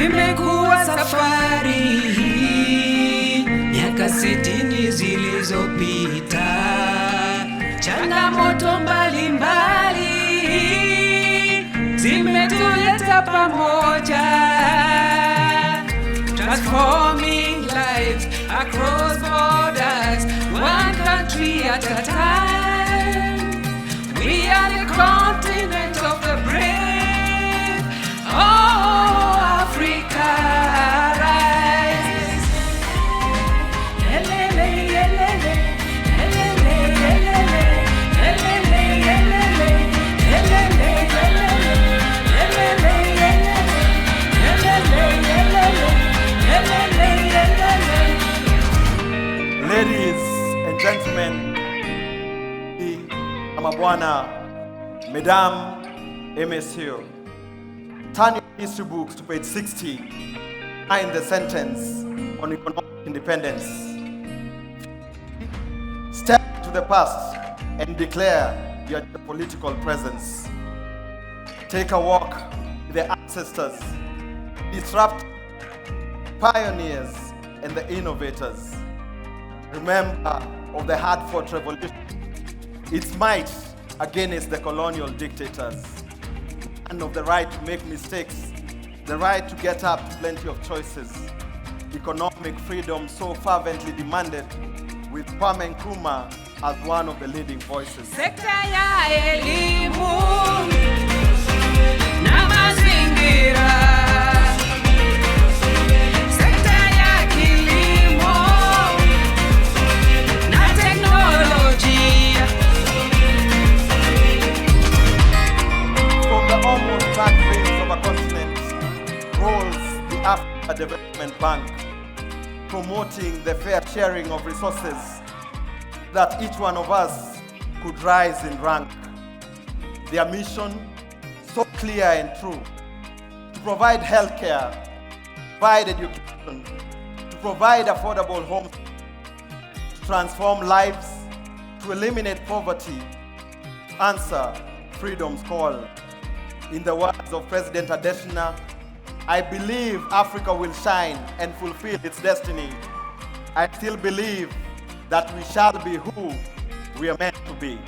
Imekuwa safari miaka 60 zilizopita, changamoto mbalimbali zimetuleta pamoja, transforming lives across borders, one country at a time. We are the continent of the brave. Oh, Africa, rise. Elele, elele, elele, elele, elele, elele, elele, elele. Ladies and gentlemen, Amabwana, Mesdames et Messieurs, turn your history books to page 60, find the sentence on economic independence. Step to the past and declare your political presence. Take a walk with the ancestors, disrupt pioneers and the innovators. Remember of the hard-fought revolution, its might against the colonial dictators, and of the right to make mistakes, the right to get up to plenty of choices, economic freedom so fervently demanded, with Kwame Nkrumah as one of the leading voices. Sekta ya elimu na mazingira. Africa Development Bank, promoting the fair sharing of resources that each one of us could rise in rank. Their mission, so clear and true, to provide healthcare, provide education, to provide affordable homes, to transform lives, to eliminate poverty, to answer freedom's call. In the words of President Adesina, I believe Africa will shine and fulfill its destiny. I still believe that we shall be who we are meant to be.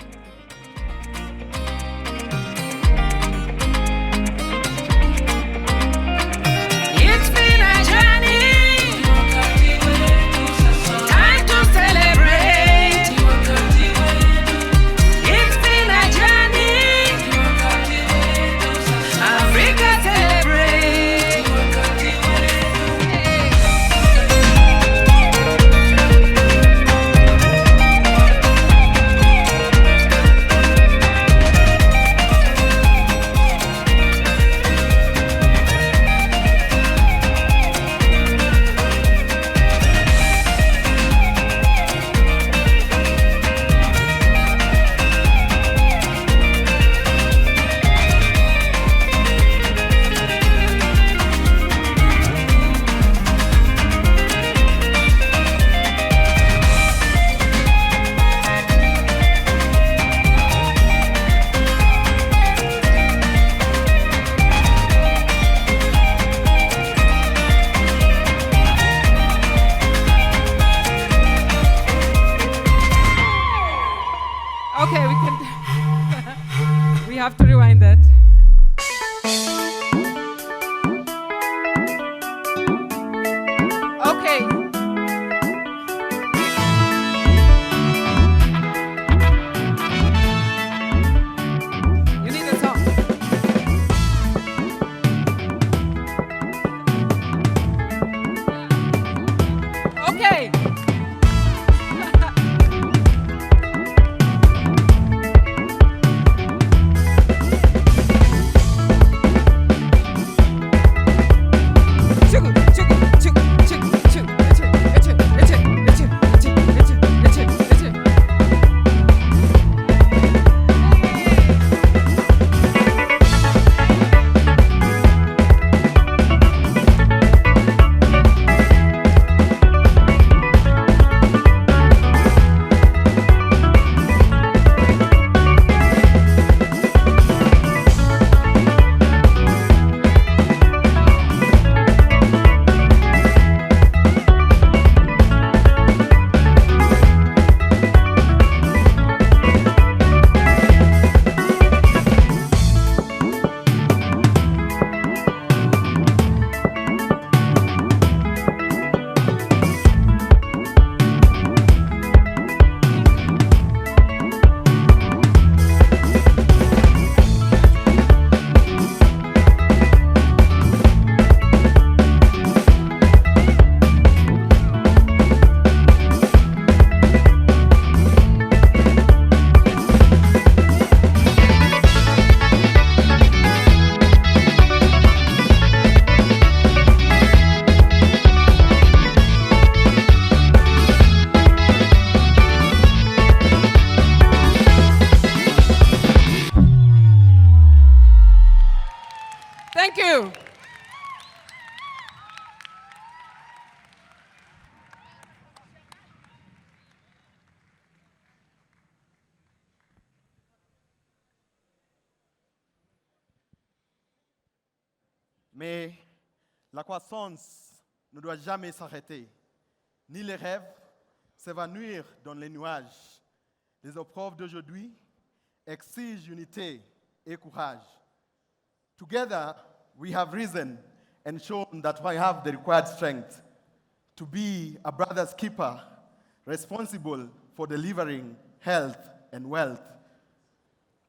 Mais la croissance ne doit jamais s'arrêter, ni les rêves s'évanouir dans les nuages. Les épreuves d'aujourd'hui exigent unité et courage. Together, we have risen and shown that we have the required strength to be a brother's keeper, responsible for delivering health and wealth.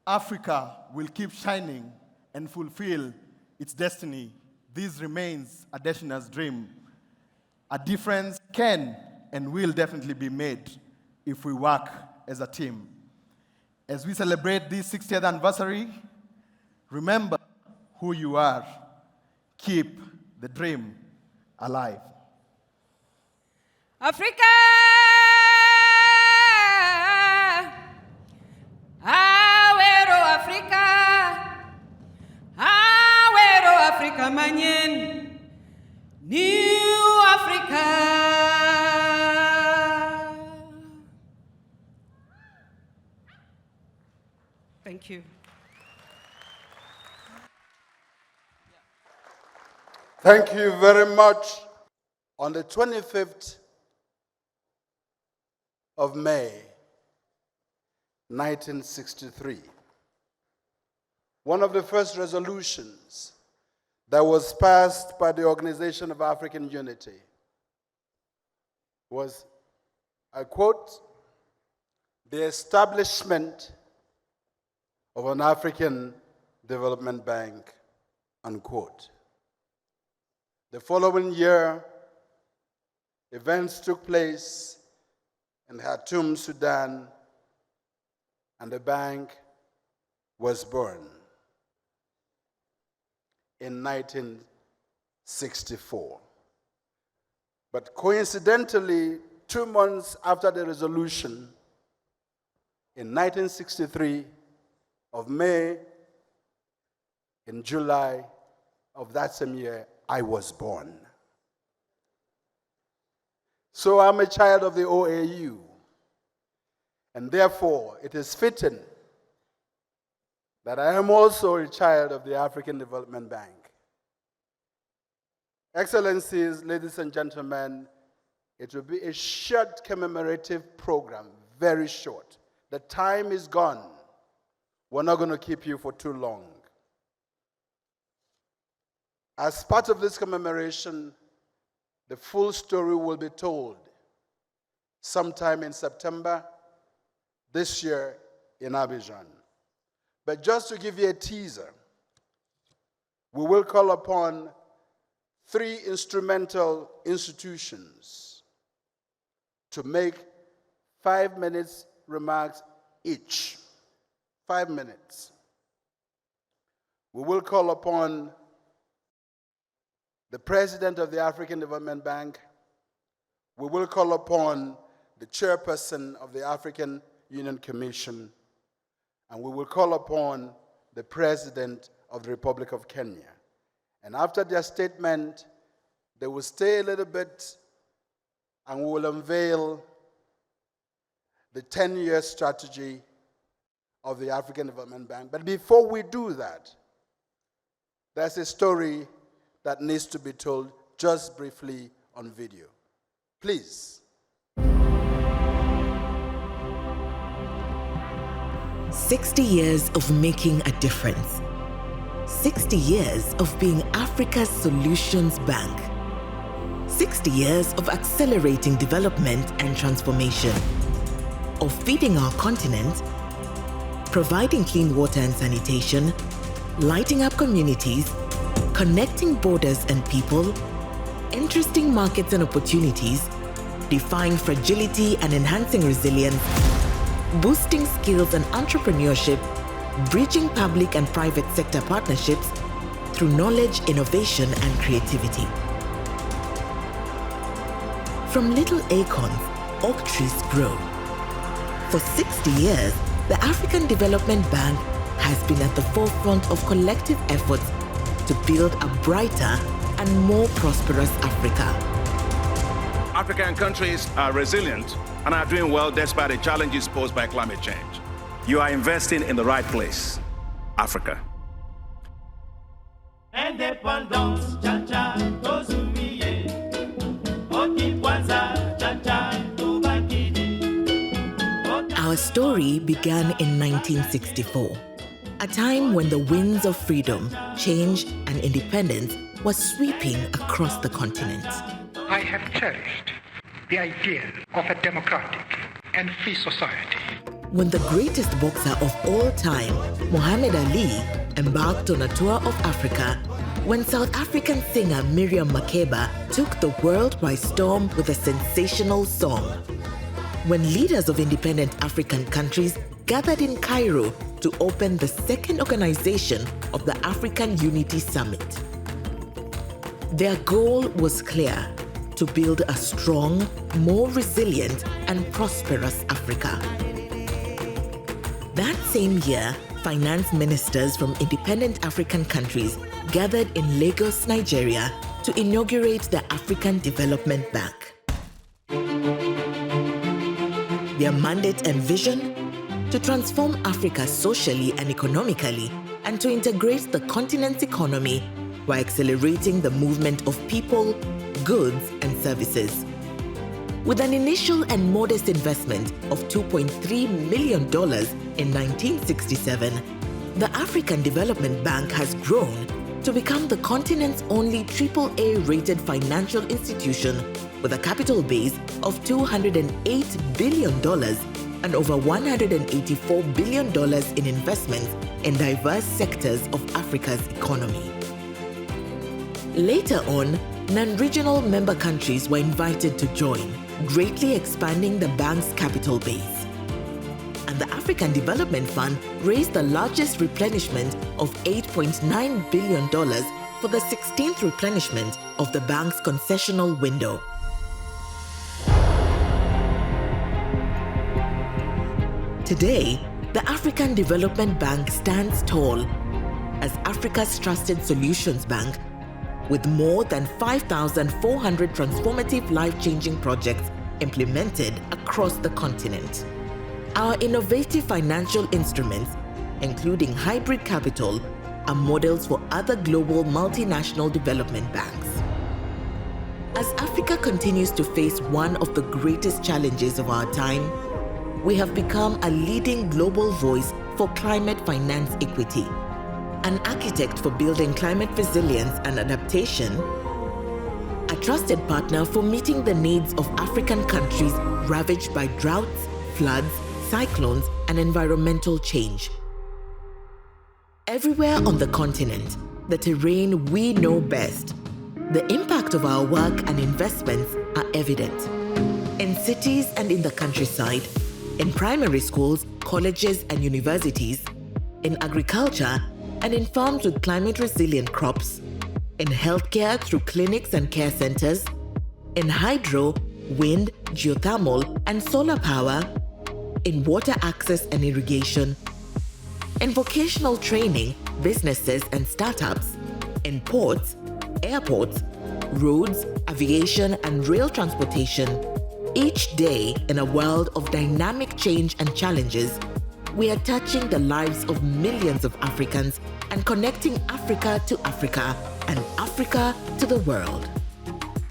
Africa will keep shining and fulfill its destiny. This remains a nation's dream. A difference can and will definitely be made if we work as a team. As we celebrate this 60th anniversary, remember who you are. Keep the dream alive. Africa, awero Africa, awero Africa manyen, New Africa. Thank you. Thank you very much. On the 25th of May, 1963, one of the first resolutions that was passed by the Organization of African Unity was, I quote, the establishment of an African Development Bank, unquote. The following year, events took place in Khartoum, Sudan, and the bank was born in 1964. But coincidentally, 2 months after the resolution, in 1963 of May, in July of that same year, I was born. So I'm a child of the OAU, and therefore it is fitting that I am also a child of the African Development Bank. Excellencies, ladies and gentlemen, it will be a short commemorative program, very short. The time is gone. We're not going to keep you for too long. As part of this commemoration, the full story will be told sometime in September this year in Abidjan. But just to give you a teaser, we will call upon 3 instrumental institutions to make 5 minutes remarks each. 5 minutes. We will call upon the President of the African Development Bank. We will call upon the Chairperson of the African Union Commission, and we will call upon the President of the Republic of Kenya. And after their statement, they will stay a little bit and we will unveil the 10-year strategy of the African Development Bank. But before we do that, there's a story that needs to be told just briefly on video. Please. 60 years of making a difference. 60 years of being Africa's solutions bank. 60 years of accelerating development and transformation. Of feeding our continent, providing clean water and sanitation, lighting up communities, connecting borders and people, interesting markets and opportunities, defying fragility and enhancing resilience, boosting skills and entrepreneurship, bridging public and private sector partnerships through knowledge, innovation, and creativity. From little acorns, oak trees grow. For 60 years, the African Development Bank has been at the forefront of collective efforts to build a brighter and more prosperous Africa. African countries are resilient and are doing well despite the challenges posed by climate change. You are investing in the right place, Africa. And the indépendance, cha-cha, tozumiye. Okipwanza, cha-cha, tubakidi. Our story began in 1964, a time when the winds of freedom, change, and independence was sweeping across the continent. I have cherished the idea of a democratic and free society. When the greatest boxer of all time, Muhammad Ali, embarked on a tour of Africa, when South African singer Miriam Makeba took the world by storm with a sensational song, when leaders of independent African countries gathered in Cairo to open the second organization of the African Unity Summit. Their goal was clear: to build a strong, more resilient, and prosperous Africa. That same year, finance ministers from independent African countries gathered in Lagos, Nigeria, to inaugurate the African Development Bank. Their mandate and vision? To transform Africa socially and economically, and to integrate the continent's economy while accelerating the movement of people, goods, and services. With an initial and modest investment of $2.3 million in 1967, the African Development Bank has grown to become the continent's only AAA-rated financial institution with a capital base of $208 billion and over $184 billion in investments in diverse sectors of Africa's economy. Later on, non-regional member countries were invited to join, greatly expanding the bank's capital base. And the African Development Fund raised the largest replenishment of $8.9 billion for the 16th replenishment of the bank's concessional window. Today, the African Development Bank stands tall as Africa's trusted solutions bank, with more than 5,400 transformative life-changing projects implemented across the continent. Our innovative financial instruments, including hybrid capital, are models for other global multinational development banks. As Africa continues to face one of the greatest challenges of our time, we have become a leading global voice for climate finance equity, an architect for building climate resilience and adaptation, a trusted partner for meeting the needs of African countries ravaged by droughts, floods, cyclones, and environmental change. Everywhere on the continent, the terrain we know best, the impact of our work and investments are evident. In cities and in the countryside, in primary schools, colleges, and universities, in agriculture, and in farms with climate-resilient crops, in healthcare through clinics and care centers, in hydro, wind, geothermal, and solar power, in water access and irrigation, in vocational training, businesses and startups, in ports, airports, roads, aviation, and rail transportation. Each day, in a world of dynamic change and challenges, we are touching the lives of millions of Africans and connecting Africa to Africa and Africa to the world.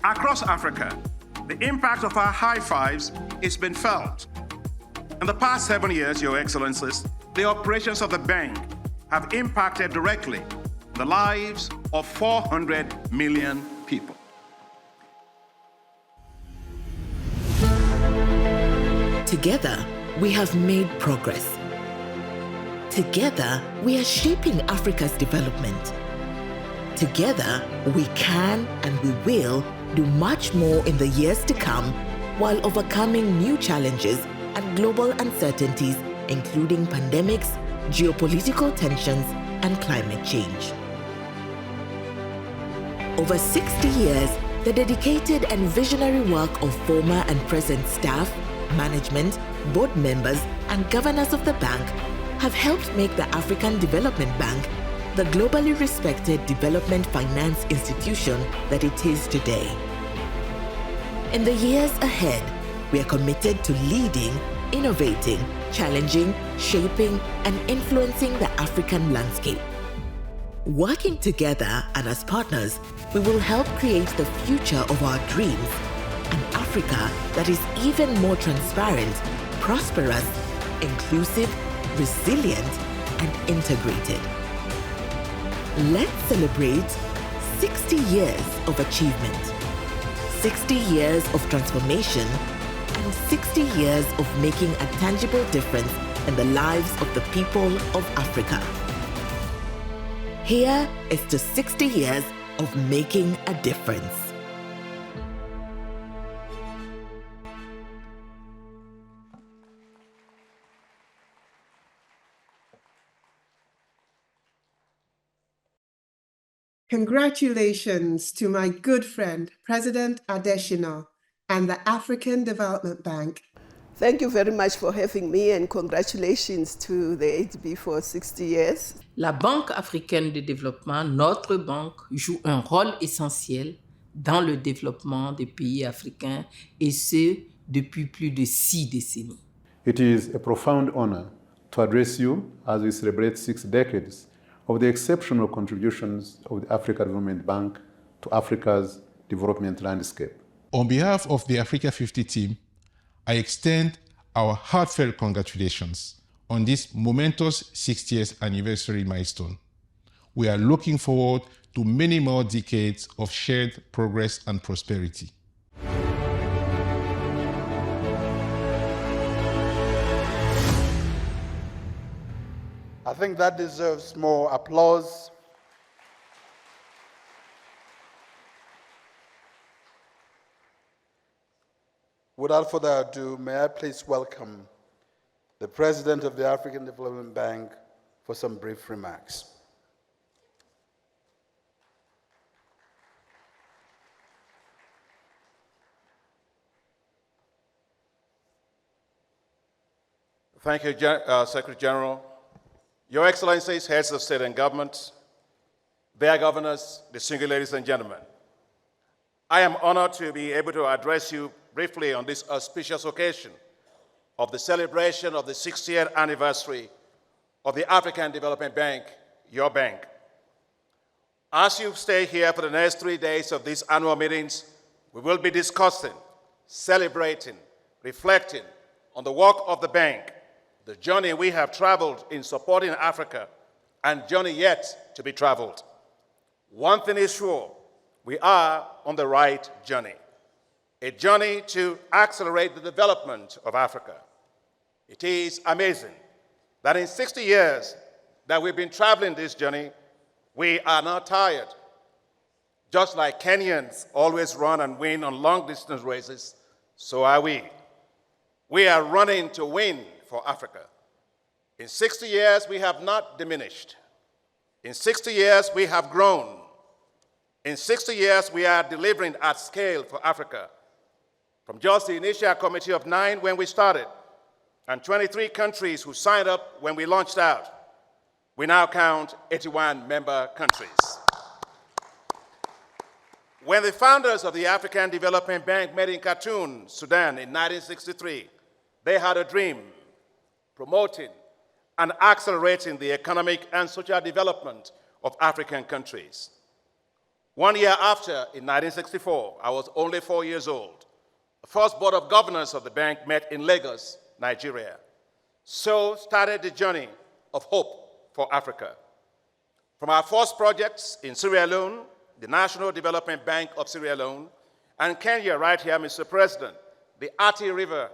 Across Africa, the impact of our high fives has been felt. In the past 7 years, Your Excellencies, the operations of the bank have impacted directly the lives of 400 million people. Together, we have made progress. Together, we are shaping Africa's development. Together, we can and we will do much more in the years to come while overcoming new challenges and global uncertainties, including pandemics, geopolitical tensions, and climate change. Over 60 years, the dedicated and visionary work of former and present staff, management, board members, and governors of the bank have helped make the African Development Bank the globally respected development finance institution that it is today. In the years ahead, we are committed to leading, innovating, challenging, shaping, and influencing the African landscape. Working together and as partners, we will help create the future of our dreams, an Africa that is even more transparent, prosperous, inclusive, resilient, and integrated. Let's celebrate 60 years of achievement, 60 years of transformation, and 60 years of making a tangible difference in the lives of the people of Africa. Here is to 60 years of making a difference. Congratulations to my good friend, President Adesina, and the African Development Bank. Thank you very much for having me, and congratulations to the HB for 60 years. La Banque africaine de développement, notre banque, joue un rôle essentiel dans le développement des pays africains, et ce, depuis plus de 6 décennies. It is a profound honor to address you as we celebrate 6 decades of the exceptional contributions of the Africa Development Bank to Africa's development landscape. On behalf of the Africa 50 team, I extend our heartfelt congratulations on this momentous 60th anniversary milestone. We are looking forward to many more decades of shared progress and prosperity. I think that deserves more applause. Without further ado, may I please welcome the President of the African Development Bank for some brief remarks. Thank you, Secretary General. Your Excellencies, heads of state and government, their governors, distinguished ladies and gentlemen, I am honored to be able to address you briefly on this auspicious occasion of the celebration of the 60th anniversary of the African Development Bank, your bank. As you stay here for the next 3 days of these annual meetings, we will be discussing, celebrating, reflecting on the work of the bank, the journey we have traveled in supporting Africa, and journey yet to be traveled. One thing is sure, we are on the right journey, a journey to accelerate the development of Africa. It is amazing that in 60 years that we've been traveling this journey, we are not tired. Just like Kenyans always run and win on long-distance races, so are we. We are running to win for Africa. In 60 years, we have not diminished. In 60 years, we have grown. In 60 years, we are delivering at scale for Africa. From just the initial committee of 9 when we started, and 23 countries who signed up when we launched out, we now count 81 member countries. When the founders of the African Development Bank met in Khartoum, Sudan in 1963, they had a dream, promoting and accelerating the economic and social development of African countries. 1 year after, in 1964, I was only 4 years old. The first board of governors of the bank met in Lagos, Nigeria. So started the journey of hope for Africa. From our first projects in Sierra Leone, the National Development Bank of Sierra Leone, and Kenya right here, Mr. President, the Athi River,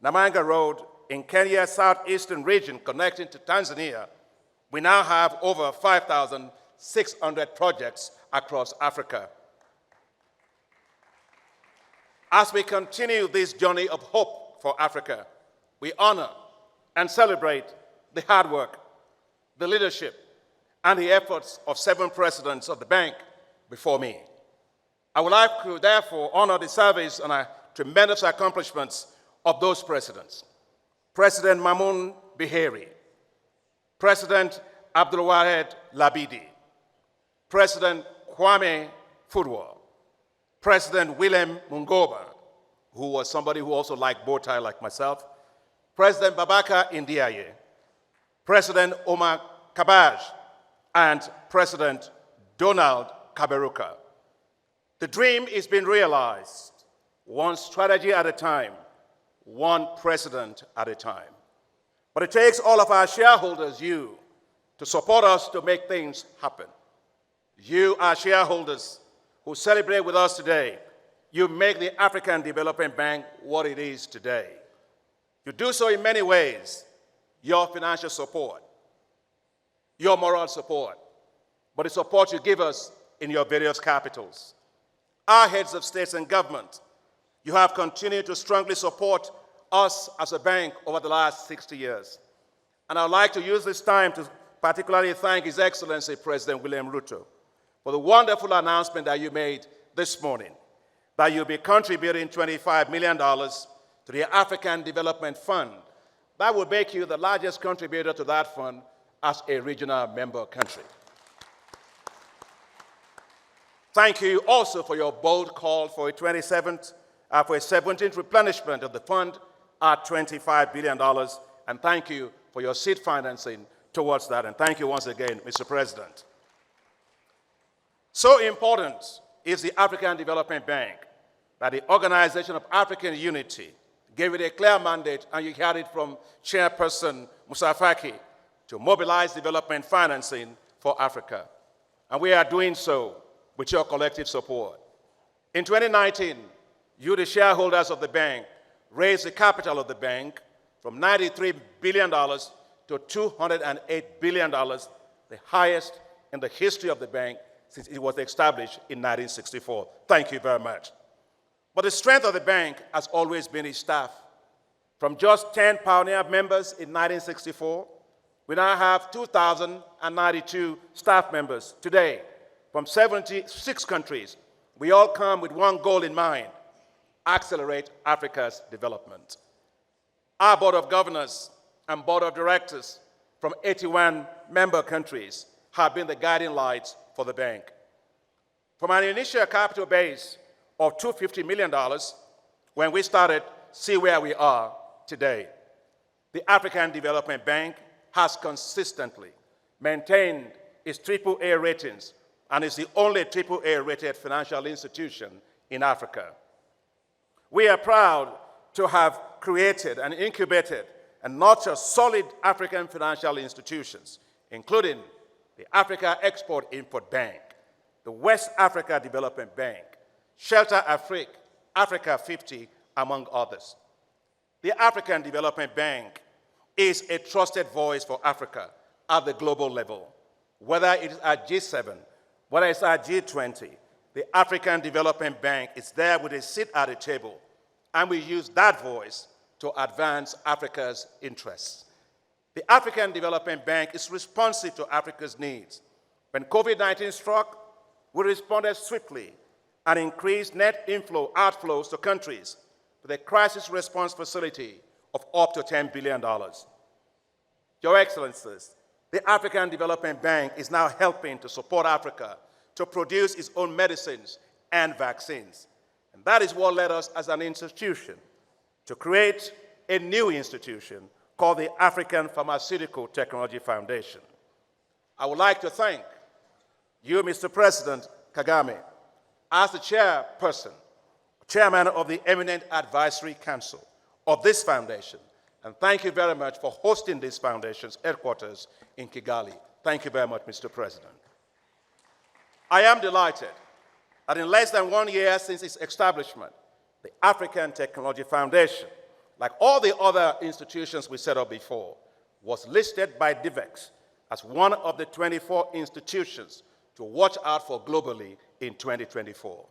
Namanga Road in Kenya's southeastern region connecting to Tanzania, we now have over 5,600 projects across Africa. As we continue this journey of hope for Africa, we honor and celebrate the hard work, the leadership, and the efforts of 7 presidents of the bank before me. I would like to therefore honor the service and tremendous accomplishments of those presidents. President Mamoun Bihari, President Abdulwahed Labidi, President Kwame Fudwa, President Willem Mungoba, who was somebody who also liked bow tie like myself, President Babaka Ndiaye, President Omar Kabaj, and President Donald Kaberuka. The dream is being realized, one strategy at a time, one president at a time. But it takes all of our shareholders, you, to support us to make things happen. You, our shareholders, who celebrate with us today, you make the African Development Bank what it is today. You do so in many ways: your financial support, your moral support, but the support you give us in your various capitals. Our heads of states and government, you have continued to strongly support us as a bank over the last 60 years. And I'd like to use this time to particularly thank His Excellency President William Ruto for the wonderful announcement that you made this morning, that you'll be contributing $25 million to the African Development Fund. That will make you the largest contributor to that fund as a regional member country. Thank you also for your bold call for a 17th replenishment of the fund at $25 billion, and thank you for your seed financing towards that, and thank you once again, Mr. President. So important is the African Development Bank that the Organization of African Unity gave it a clear mandate, and you heard it from Chairperson Moussa Faki, to mobilize development financing for Africa. And we are doing so with your collective support. In 2019, you, the shareholders of the bank, raised the capital of the bank from $93 billion to $208 billion, the highest in the history of the bank since it was established in 1964. Thank you very much. But the strength of the bank has always been its staff. From just 10 pioneer members in 1964, we now have 2,092 staff members today from 76 countries. We all come with one goal in mind: accelerate Africa's development. Our Board of Governors and Board of Directors from 81 member countries have been the guiding lights for the bank. From an initial capital base of $250 million when we started, see where we are today. The African Development Bank has consistently maintained its AAA ratings and is the only AAA rated financial institution in Africa. We are proud to have created and incubated and nurtured solid African financial institutions, including the Africa Export-Import Bank, the West Africa Development Bank, Shelter Afrique, Africa 50, among others. The African Development Bank is a trusted voice for Africa at the global level. Whether it is at G7, whether it's at G20, the African Development Bank is there with a seat at the table, and we use that voice to advance Africa's interests. The African Development Bank is responsive to Africa's needs. When COVID-19 struck, we responded swiftly and increased net outflows to countries with a crisis response facility of up to $10 billion. Your Excellencies, the African Development Bank is now helping to support Africa to produce its own medicines and vaccines. And that is what led us as an institution to create a new institution called the African Pharmaceutical Technology Foundation. I would like to thank you, Mr. President Kagame, as the chairman of the Eminent Advisory Council of this foundation. And thank you very much for hosting this foundation's headquarters in Kigali. Thank you very much, Mr. President. I am delighted that in less than 1 year since its establishment, the African Technology Foundation, like all the other institutions we set up before, was listed by DIVEX as one of the 24 institutions to watch out for globally in 2024.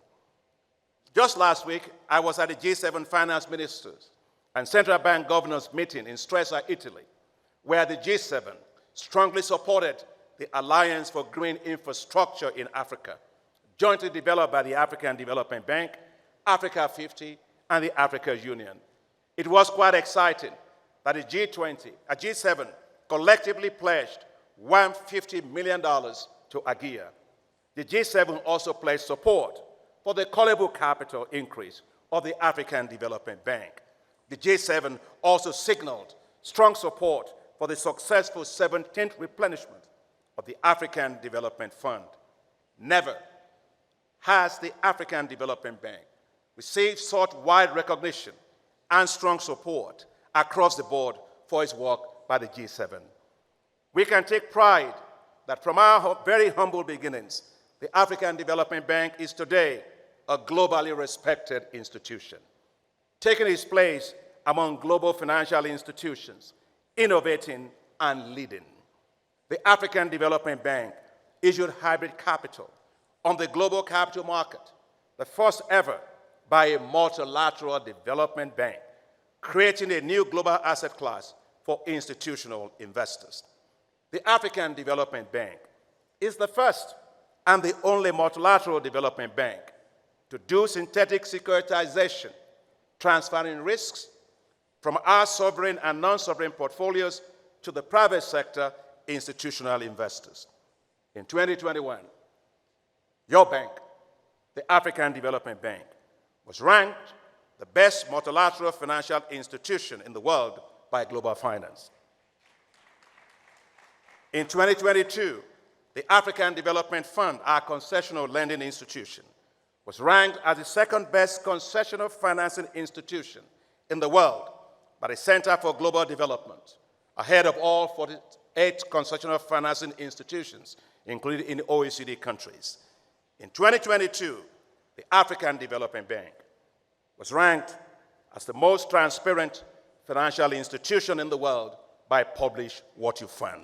Just last week, I was at the G7 Finance Ministers and Central Bank Governors meeting in Stresa, Italy, where the G7 strongly supported the Alliance for Green Infrastructure in Africa, jointly developed by the African Development Bank, Africa 50, and the Africa Union. It was quite exciting that the G7 collectively pledged $150 million to AGIA. The G7 also pledged support for the callable capital increase of the African Development Bank. The G7 also signaled strong support for the successful 17th replenishment of the African Development Fund. Never has the African Development Bank received such wide recognition and strong support across the board for its work by the G7. We can take pride that from our very humble beginnings, the African Development Bank is today a globally respected institution, taking its place among global financial institutions, innovating and leading. The African Development Bank issued hybrid capital on the global capital market, the first ever by a multilateral development bank, creating a new global asset class for institutional investors. The African Development Bank is the first and the only multilateral development bank to do synthetic securitization, transferring risks from our sovereign and non-sovereign portfolios to the private sector institutional investors. In 2021, your bank, the African Development Bank, was ranked the best multilateral financial institution in the world by Global Finance. In 2022, the African Development Fund, our concessional lending institution, was ranked as the second best concessional financing institution in the world by the Center for Global Development, ahead of all 48 concessional financing institutions, including in OECD countries. In 2022, the African Development Bank was ranked as the most transparent financial institution in the world by Publish What You Fund.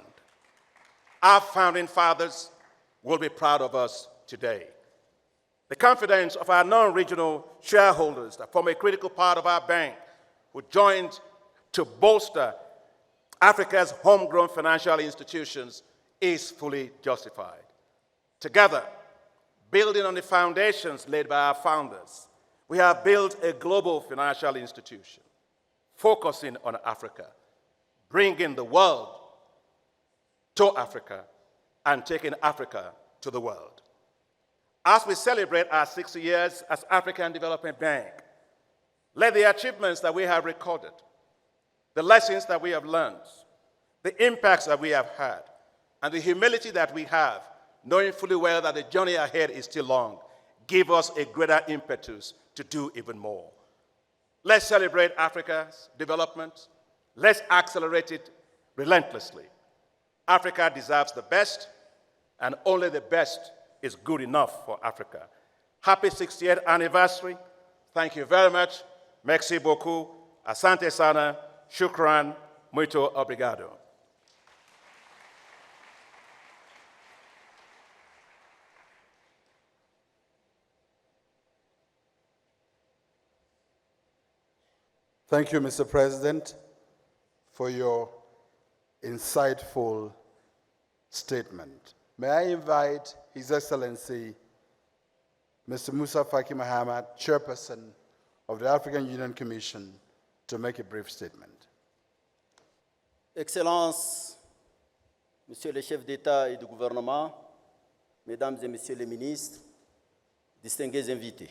Our founding fathers will be proud of us today. The confidence of our non-regional shareholders that form a critical part of our bank, who joined to bolster Africa's homegrown financial institutions, is fully justified. Together, building on the foundations laid by our founders, we have built a global financial institution, focusing on Africa, bringing the world to Africa, and taking Africa to the world. As we celebrate our 60 years as African Development Bank, let the achievements that we have recorded, the lessons that we have learned, the impacts that we have had, and the humility that we have, knowing fully well that the journey ahead is still long, give us a greater impetus to do even more. Let's celebrate Africa's development. Let's accelerate it relentlessly. Africa deserves the best, and only the best is good enough for Africa. Happy 60th anniversary. Thank you very much. Merci beaucoup. Asante sana. Shukran. Muito obrigado. Thank you, Mr. President, for your insightful statement. May I invite His Excellency, Mr. Musa Faki Mahamat, Chairperson of the African Union Commission, to make a brief statement. Excellences, Monsieur le chef d'État et de gouvernement, Mesdames et Messieurs les ministres, distingués invités.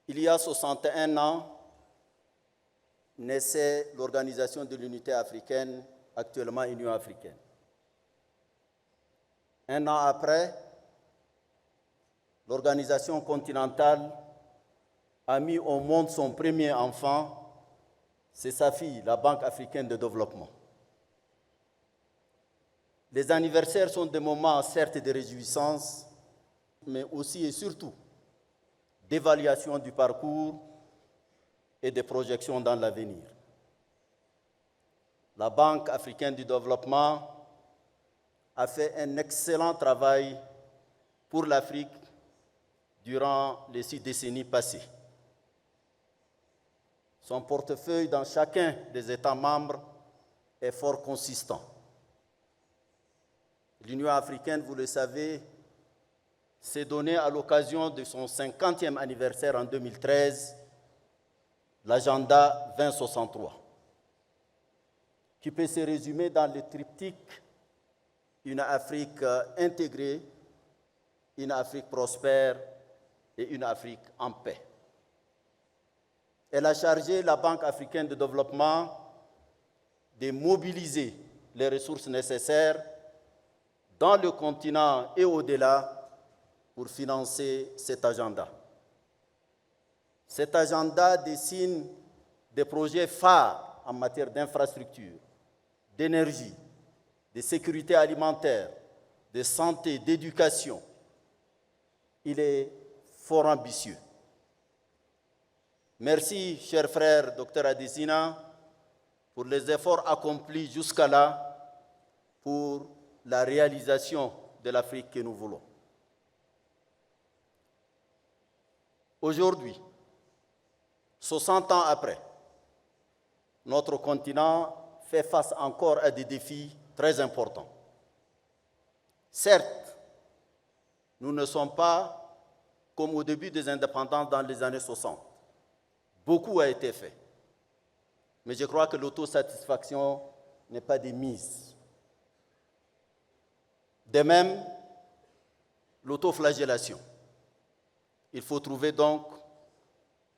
Il y a 61 ans, naissait l'Organisation de l'Unité africaine, actuellement Union africaine. Un an après, l'organisation continentale a mis au monde son premier enfant, c'est sa fille, la Banque africaine de développement. Les anniversaires sont des moments certes de réjouissance, mais aussi et surtout d'évaluation du parcours et des projections dans l'avenir. La Banque africaine du développement a fait un excellent travail pour l'Afrique durant les 6 décennies passées. Son portefeuille dans chacun des États membres est fort consistant. L'Union africaine, vous le savez, s'est donnée à l'occasion de son 50e anniversaire en 2013 l'agenda 2063, qui peut se résumer dans le triptyque une Afrique intégrée, une Afrique prospère et une Afrique en paix. Elle a chargé la Banque africaine de développement de mobiliser les ressources nécessaires dans le continent et au-delà pour financer cet agenda. Cet agenda dessine des projets phares en matière d'infrastructure, d'énergie, de sécurité alimentaire, de santé, d'éducation. Il est fort ambitieux. Merci, cher frère Dr Adesina, pour les efforts accomplis jusqu'à là pour la réalisation de l'Afrique que nous voulons. Aujourd'hui, 60 ans après, notre continent fait face encore à des défis très importants. Certes, nous ne sommes pas comme au début des indépendances dans les années 60. Beaucoup a été fait. Mais je crois que l'autosatisfaction n'est pas de mise. De même, l'autoflagellation. Il faut trouver donc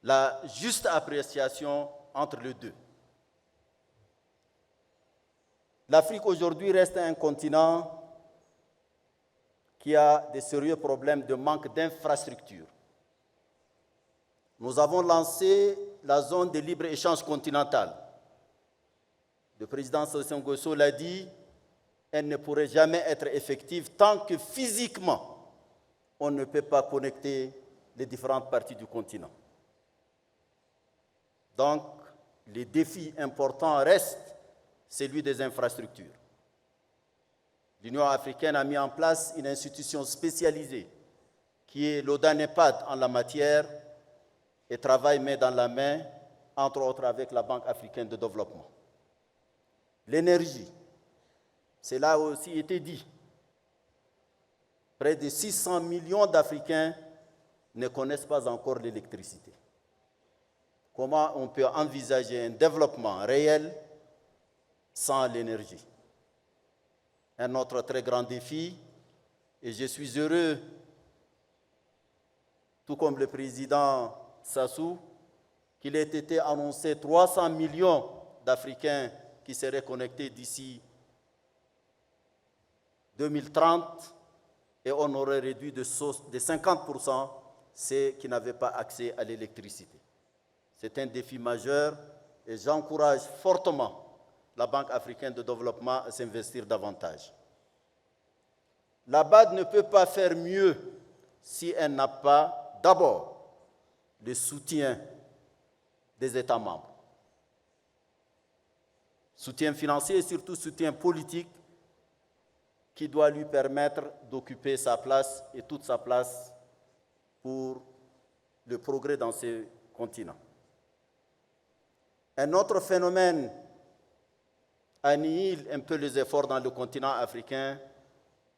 la juste appréciation entre les deux. L'Afrique aujourd'hui reste un continent qui a de sérieux problèmes de manque d'infrastructures. Nous avons lancé la zone de libre-échange continentale. Le président Sassou Nguesso l'a dit, elle ne pourrait jamais être effective tant que physiquement on ne peut pas connecter les différentes parties du continent. Donc, les défis importants restent celui des infrastructures. L'Union africaine a mis en place une institution spécialisée qui est l'ODANEPAD en la matière et travaille main dans la main, entre autres avec la Banque africaine de développement. L'énergie, cela a aussi été dit. Près de 600 millions d'Africains ne connaissent pas encore l'électricité. Comment on peut envisager un développement réel sans l'énergie? Un autre très grand défi, et je suis heureux, tout comme le président Sassou, qu'il ait été annoncé 300 millions d'Africains qui seraient connectés d'ici 2030 et on aurait réduit de 50% ceux qui n'avaient pas accès à l'électricité. C'est un défi majeur et j'encourage fortement la Banque africaine de développement à s'investir davantage. La BAD ne peut pas faire mieux si elle n'a pas d'abord le soutien des États membres. Soutien financier et surtout soutien politique qui doit lui permettre d'occuper sa place et toute sa place pour le progrès dans ce continent. Un autre phénomène annihile un peu les efforts dans le continent africain,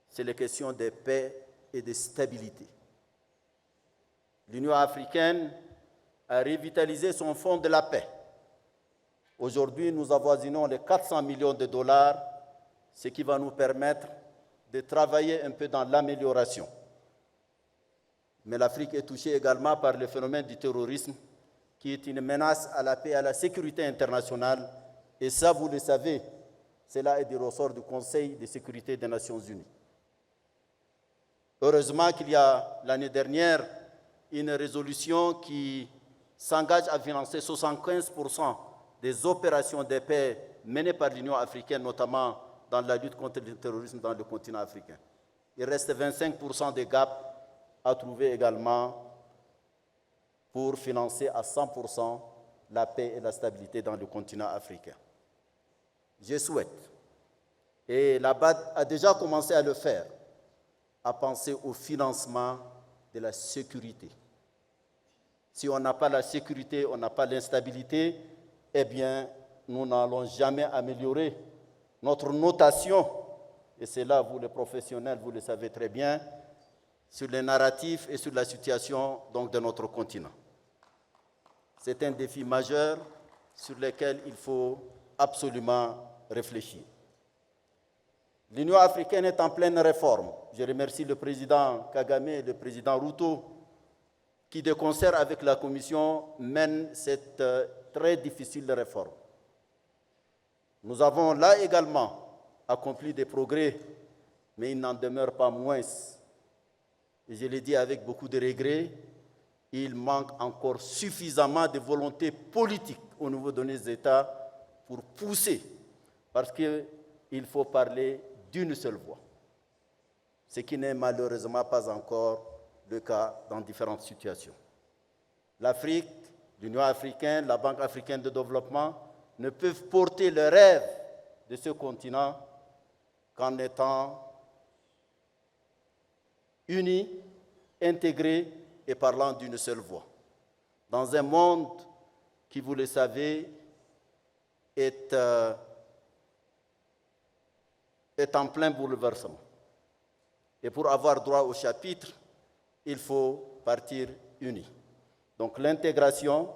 c'est les questions de paix et de stabilité. L'Union africaine a revitalisé son fonds de la paix. Aujourd'hui, nous avoisinons les 400 millions de dollars, ce qui va nous permettre de travailler un peu dans l'amélioration. Mais l'Afrique est touchée également par le phénomène du terrorisme, qui est une menace à la paix et à la sécurité internationale. Et ça, vous le savez, cela est du ressort du Conseil de sécurité des Nations Unies. Heureusement qu'il y a l'année dernière une résolution qui s'engage à financer 75% des opérations de paix menées par l'Union africaine, notamment dans la lutte contre le terrorisme dans le continent africain. Il reste 25% des gaps à trouver également pour financer à 100% la paix et la stabilité dans le continent africain. Je souhaite, et la BAD a déjà commencé à le faire, à penser au financement de la sécurité. Si on n'a pas la sécurité, on n'a pas l'instabilité, eh bien, nous n'allons jamais améliorer notre notation, et c'est là, vous les professionnels, vous le savez très bien, sur les narratifs et sur la situation donc, de notre continent. C'est un défi majeur sur lequel il faut absolument réfléchir. L'Union africaine est en pleine réforme. Je remercie le président Kagame et le président Ruto qui, de concert avec la Commission, mènent cette très difficile réforme. Nous avons là également accompli des progrès, mais il n'en demeure pas moins, et je l'ai dit avec beaucoup de regrets, il manque encore suffisamment de volonté politique au niveau de nos États pour pousser, parce qu'il faut parler d'une seule voix, ce qui n'est malheureusement pas encore le cas dans différentes situations. L'Afrique, l'Union africaine, la Banque africaine de développement ne peuvent porter le rêve de ce continent qu'en étant unis, intégrés et parlant d'une seule voix. Dans un monde qui, vous le savez, est en plein bouleversement. Et pour avoir droit au chapitre, il faut partir unis. Donc l'intégration,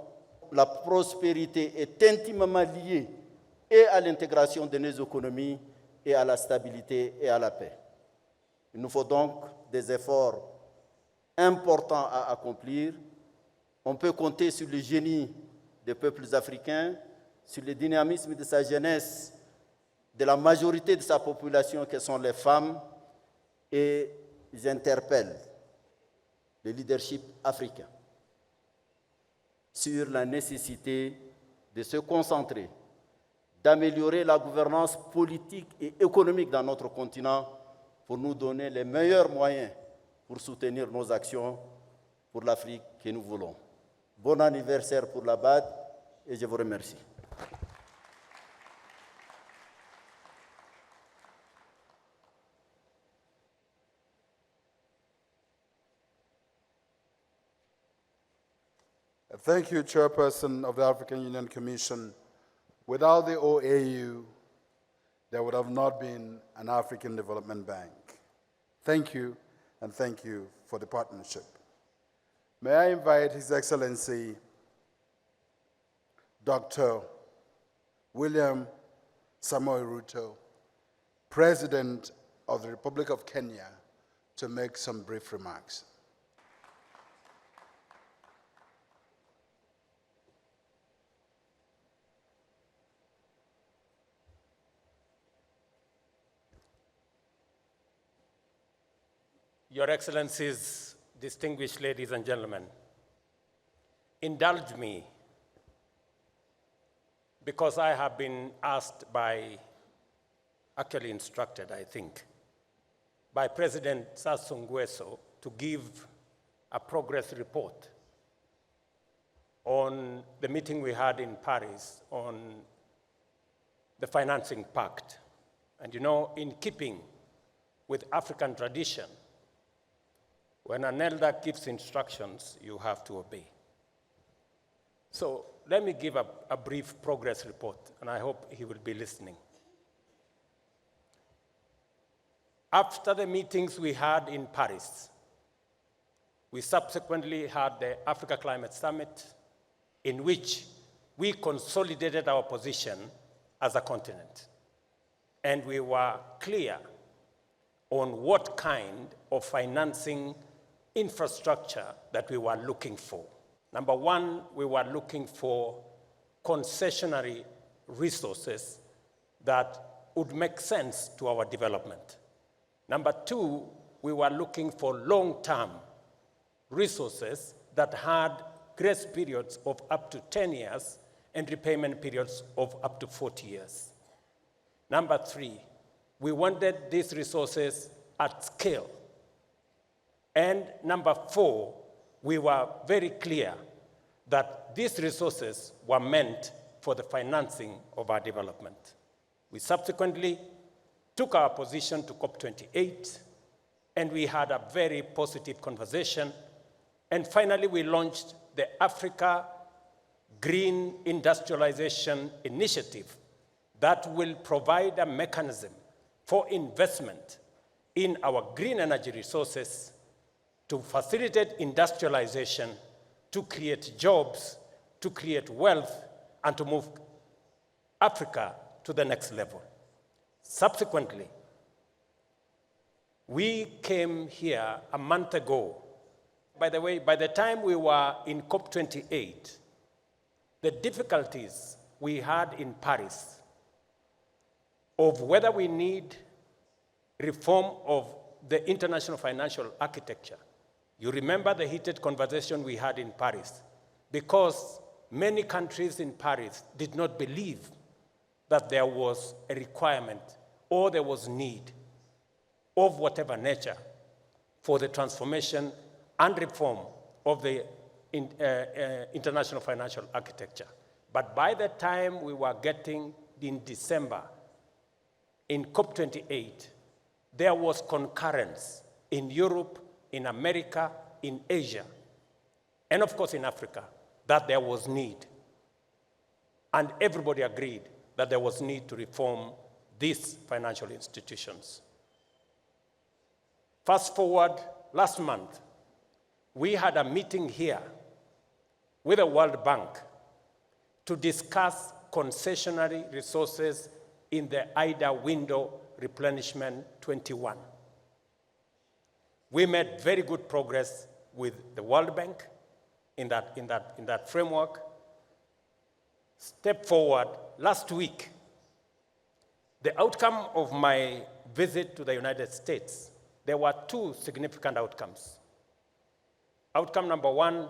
la prospérité est intimement liée et à l'intégration de nos économies et à la stabilité et à la paix. Il nous faut donc des efforts importants à accomplir. On peut compter sur le génie des peuples africains, sur le dynamisme de sa jeunesse, de la majorité de sa population que sont les femmes, et j'interpelle le leadership africain sur la nécessité de se concentrer, d'améliorer la gouvernance politique et économique dans notre continent pour nous donner les meilleurs moyens pour soutenir nos actions pour l'Afrique que nous voulons. Bon anniversaire pour la BAD et je vous remercie. Thank you, Chairperson of the African Union Commission. Without the OAU, there would have not been an African Development Bank. Thank you, and thank you for the partnership. May I invite His Excellency, Dr. William Samoei Ruto, President of the Republic of Kenya, to make some brief remarks. Your Excellencies, distinguished ladies and gentlemen, indulge me because I have been asked actually instructed, I think, by President Sassou Nguesso to give a progress report on the meeting we had in Paris on the financing pact. And you know, in keeping with African tradition, when an elder gives instructions, you have to obey. So let me give a brief progress report, and I hope he will be listening. After the meetings we had in Paris, we subsequently had the Africa Climate Summit, in which we consolidated our position as a continent. And we were clear on what kind of financing infrastructure that we were looking for. Number one, we were looking for concessionary resources that would make sense to our development. Number two, we were looking for long-term resources that had grace periods of up to 10 years and repayment periods of up to 40 years. Number three, we wanted these resources at scale. And number four, we were very clear that these resources were meant for the financing of our development. We subsequently took our position to COP28, and we had a very positive conversation. And finally, we launched the Africa Green Industrialization Initiative that will provide a mechanism for investment in our green energy resources to facilitate industrialization, to create jobs, to create wealth, and to move Africa to the next level. Subsequently, we came here a month ago. By the way, by the time we were in COP28, the difficulties we had in Paris of whether we need reform of the international financial architecture. You remember the heated conversation we had in Paris, because many countries in Paris did not believe that there was a requirement or there was need of whatever nature for the transformation and reform of the international financial architecture. But by the time we were getting in December, in COP28, there was concurrence in Europe, in America, in Asia, and of course in Africa, that there was need. And everybody agreed that there was need to reform these financial institutions. Fast forward, last month, we had a meeting here with the World Bank to discuss concessionary resources in the IDA window replenishment 21. We made very good progress with the World Bank in that framework. Step forward, last week, the outcome of my visit to the United States, there were two significant outcomes. Outcome number one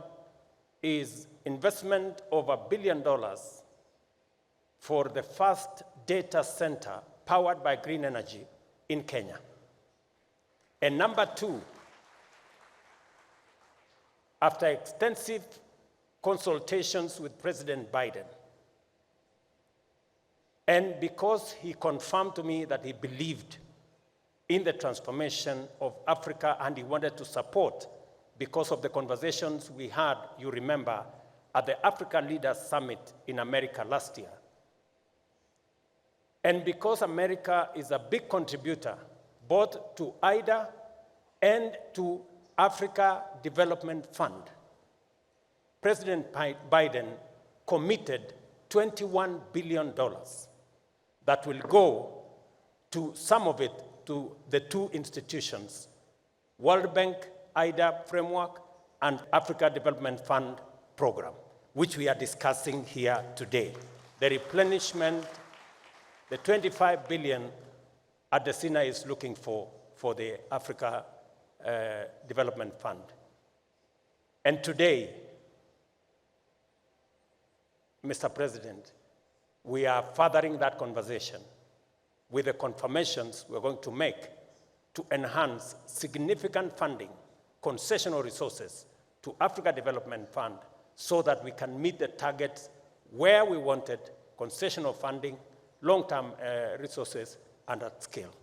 is investment of $1 billion for the first data center powered by green energy in Kenya. And number two, after extensive consultations with President Biden, and because he confirmed to me that he believed in the transformation of Africa and he wanted to support, because of the conversations we had, you remember, at the Africa Leaders Summit in America last year. And because America is a big contributor both to IDA and to Africa Development Fund, President Biden committed $21 billion that will go to some of it to the two institutions, World Bank, IDA framework, and Africa Development Fund program, which we are discussing here today. The replenishment, the 25 billion Adesina is looking for the Africa Development Fund. And today, Mr. President, we are furthering that conversation with the confirmations we're going to make to enhance significant funding, concessional resources to Africa Development Fund so that we can meet the targets where we wanted concessional funding, long-term resources, and at scale.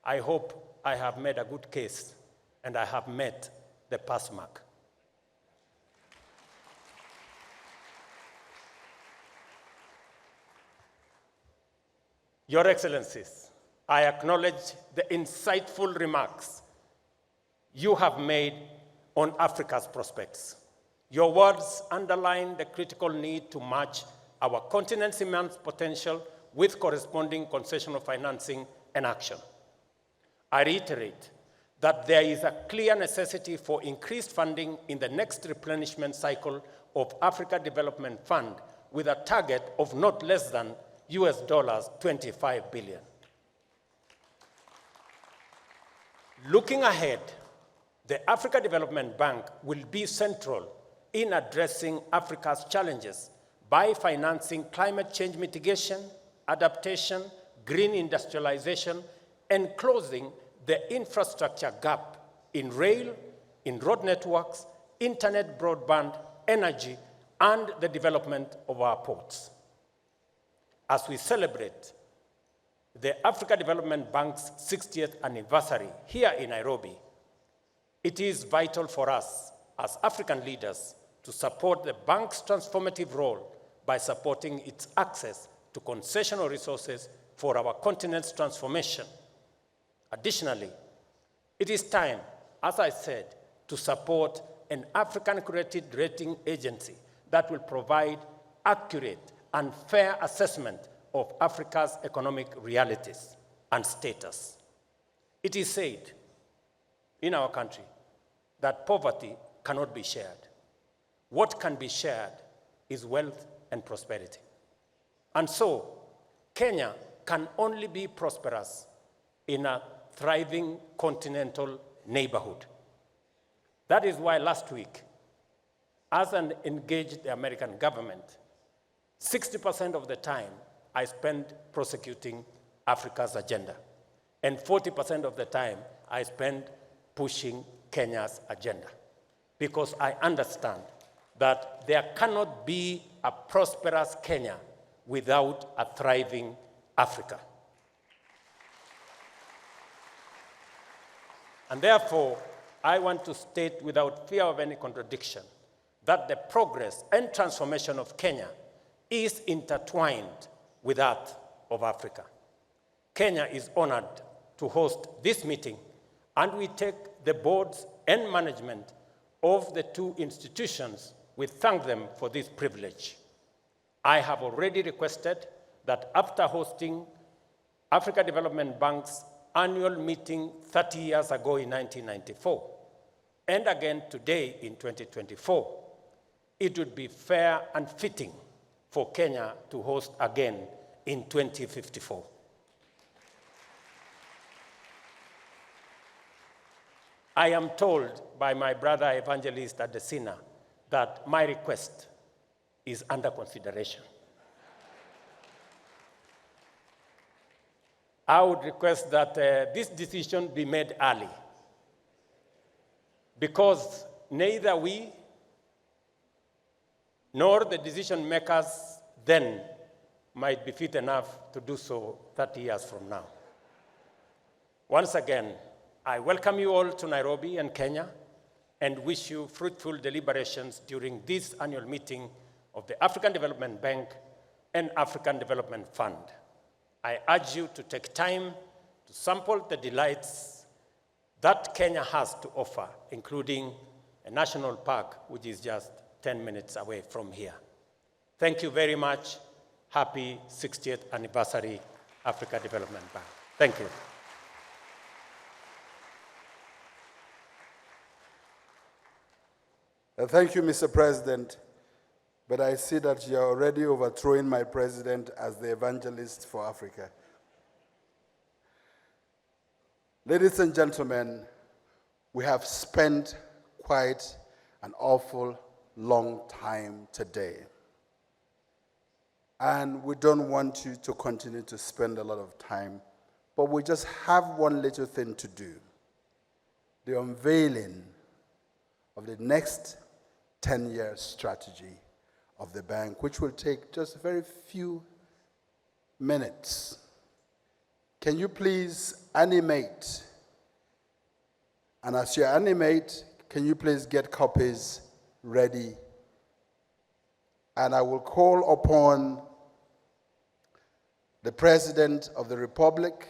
I hope I have made a good case and I have met the pass mark. Your Excellencies, I acknowledge the insightful remarks you have made on Africa's prospects. Your words underline the critical need to match our continent's immense potential with corresponding concessional financing and action. I reiterate that there is a clear necessity for increased funding in the next replenishment cycle of Africa Development Fund with a target of not less than $25 billion. Looking ahead, the Africa Development Bank will be central in addressing Africa's challenges by financing climate change mitigation, adaptation, green industrialization, and closing the infrastructure gap in rail, in road networks, internet broadband, energy, and the development of our ports. As we celebrate the Africa Development Bank's 60th anniversary here in Nairobi, it is vital for us as African leaders to support the bank's transformative role by supporting its access to concessional resources for our continent's transformation. Additionally, it is time, as I said, to support an African-created rating agency that will provide accurate and fair assessment of Africa's economic realities and status. It is said in our country that poverty cannot be shared. What can be shared is wealth and prosperity. And so, Kenya can only be prosperous in a thriving continental neighborhood. That is why last week, as an engaged American government, 60% of the time I spent prosecuting Africa's agenda, and 40% of the time I spent pushing Kenya's agenda, because I understand that there cannot be a prosperous Kenya without a thriving Africa. And therefore, I want to state without fear of any contradiction that the progress and transformation of Kenya is intertwined with that of Africa. Kenya is honored to host this meeting, and we take the boards and management of the two institutions, we thank them for this privilege. I have already requested that after hosting Africa Development Bank's annual meeting 30 years ago in 1994, and again today in 2024, it would be fair and fitting for Kenya to host again in 2054. I am told by my brother Evangelist Adesina that my request is under consideration. I would request that this decision be made early, because neither we nor the decision makers then might be fit enough to do so 30 years from now. Once again, I welcome you all to Nairobi and Kenya, and wish you fruitful deliberations during this annual meeting of the African Development Bank and African Development Fund. I urge you to take time to sample the delights that Kenya has to offer, including a national park, which is just 10 minutes away from here. Thank you very much. Happy 60th anniversary, Africa Development Bank. Thank you. Thank you, Mr. President. But I see that you're already overthrowing my president as the evangelist for Africa. Ladies and gentlemen, we have spent quite an awful long time today. And we don't want you to continue to spend a lot of time, but we just have one little thing to do: the unveiling of the next 10-year strategy of the bank, which will take just a very few minutes. Can you please animate? And as you animate, can you please get copies ready? And I will call upon the President of the Republic.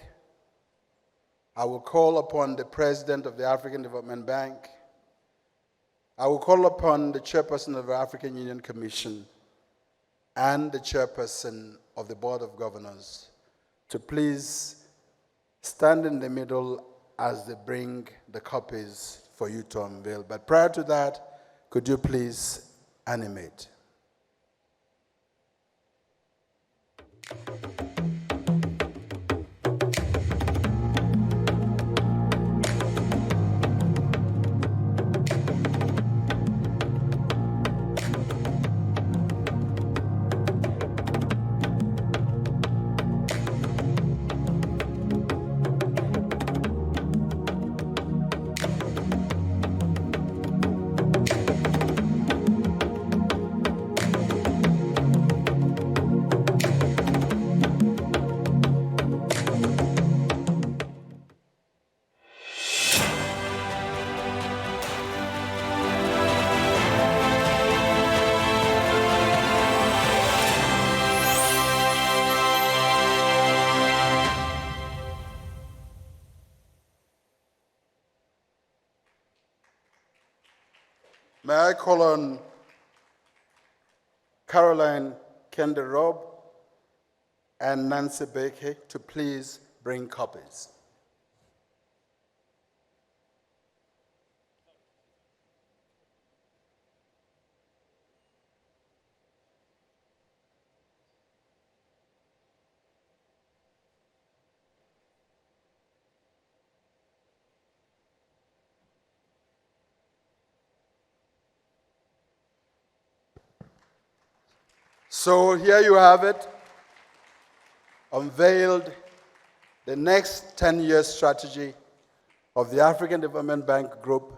I will call upon the President of the African Development Bank. I will call upon the Chairperson of the African Union Commission and the Chairperson of the Board of Governors to please stand in the middle as they bring the copies for you to unveil. But prior to that, could you please animate? May I call on Caroline Kende-Robb and Nancy Baker to please bring copies. So here you have it, unveiled the next 10-year strategy of the African Development Bank Group.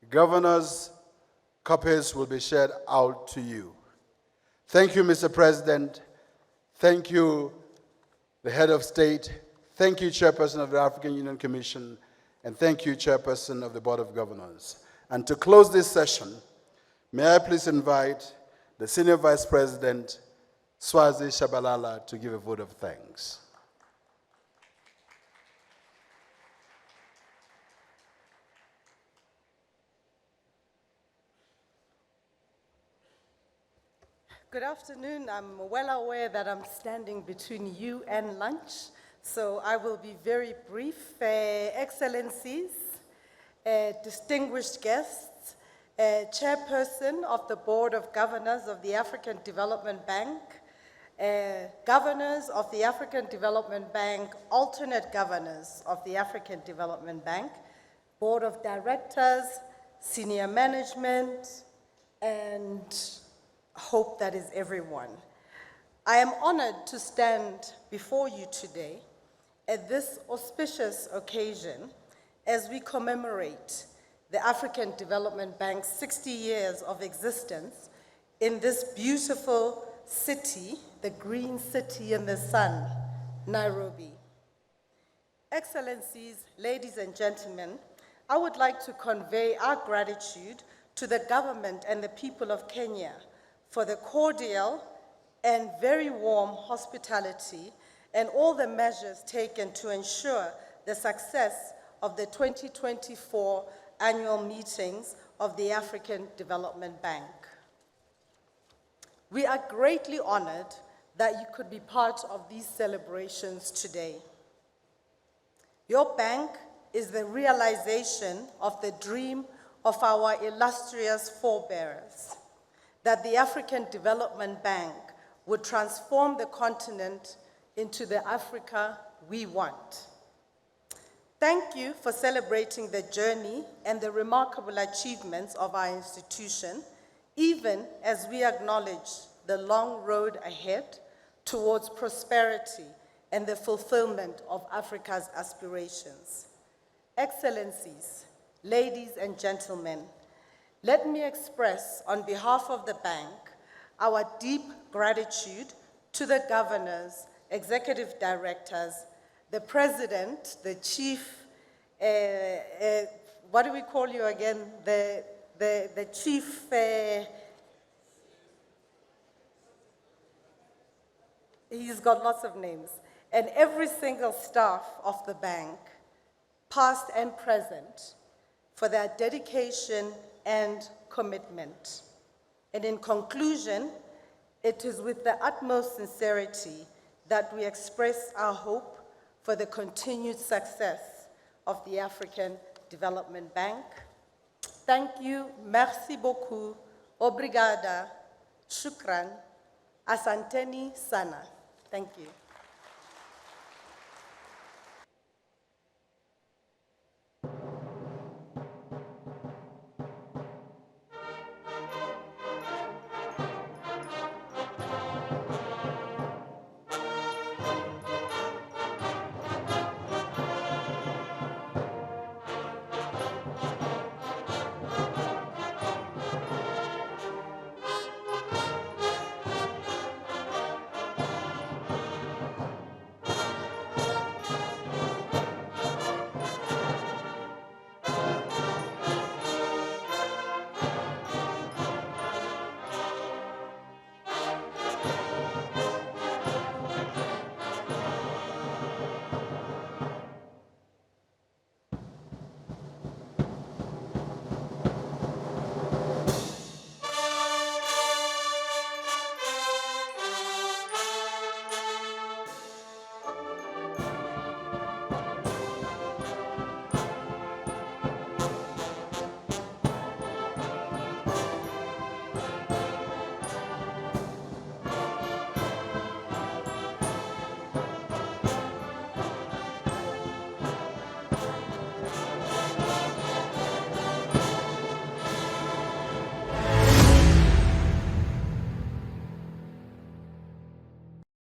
Governors' copies will be shared out to you. Thank you, Mr. President. Thank you, the head of state. Thank you, Chairperson of the African Union Commission. And thank you, Chairperson of the Board of Governors. And to close this session, may I please invite the Senior Vice President, Swazi Shabalala, to give a vote of thanks. Good afternoon. I'm well aware that I'm standing between you and lunch, so I will be very brief. Excellencies, distinguished guests, Chairperson of the Board of Governors of the African Development Bank, Governors of the African Development Bank, alternate governors of the African Development Bank, Board of Directors, senior management, and hope that is everyone. I am honored to stand before you today at this auspicious occasion as we commemorate the African Development Bank's 60 years of existence in this beautiful city, the green city in the sun, Nairobi. Excellencies, ladies and gentlemen, I would like to convey our gratitude to the government and the people of Kenya for the cordial and very warm hospitality and all the measures taken to ensure the success of the 2024 annual meetings of the African Development Bank. We are greatly honored that you could be part of these celebrations today. Your bank is the realization of the dream of our illustrious forebears, that the African Development Bank would transform the continent into the Africa we want. Thank you for celebrating the journey and the remarkable achievements of our institution, even as we acknowledge the long road ahead towards prosperity and the fulfillment of Africa's aspirations. Excellencies, ladies and gentlemen, let me express on behalf of the bank our deep gratitude to the governors, executive directors, the president, the chief, what do we call you again? The chief, he's got lots of names, and every single staff of the bank, past and present, for their dedication and commitment. And in conclusion, it is with the utmost sincerity that we express our hope for the continued success of the African Development Bank. Thank you, merci beaucoup, obrigada, shukran, asanteni sana. Thank you.